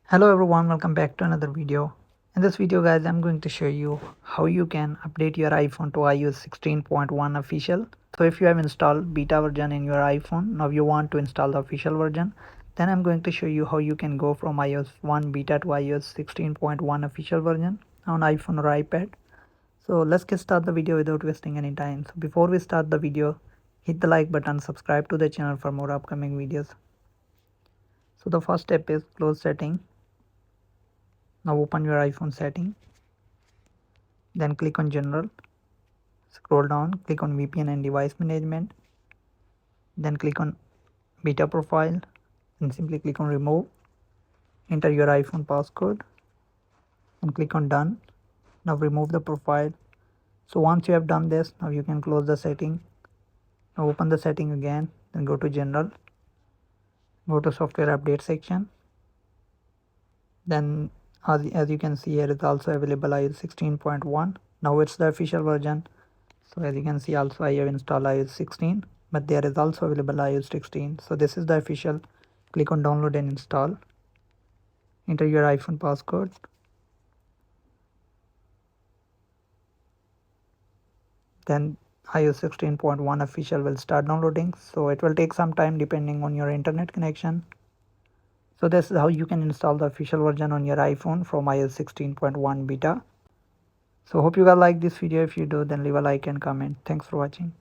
Hello everyone, welcome back to another video. In this video guys, I'm going to show you how you can update your iPhone to iOS 16.1 official. So if you have installed beta version in your iPhone, now you want to install the official version, then I'm going to show you how you can go from iOS 1 beta to iOS 16.1 official version on iPhone or iPad. So let's get start the video without wasting any time. So before we start the video, hit the like button, subscribe to the channel for more upcoming videos. So the first step is close setting. Now open your iPhone setting, then click on general, scroll down, click on VPN and device management, then click on beta profile and simply click on remove, enter your iPhone passcode and click on done. Now remove the profile. So once you have done this, now you can close the setting. Now open the setting again, then go to general, go to software update section, then as you can see here is also available iOS 16.1. now it's the official version. So as you can see, also I have installed iOS 16, but there is also available iOS 16. So this is the official. Click on download and install, enter your iPhone passcode, then iOS 16.1 official will start downloading. So it will take some time depending on your internet connection. So this is how you can install the official version on your iPhone from iOS 16.1 beta. So hope you guys like this video. If you do, then leave a like and comment. Thanks for watching.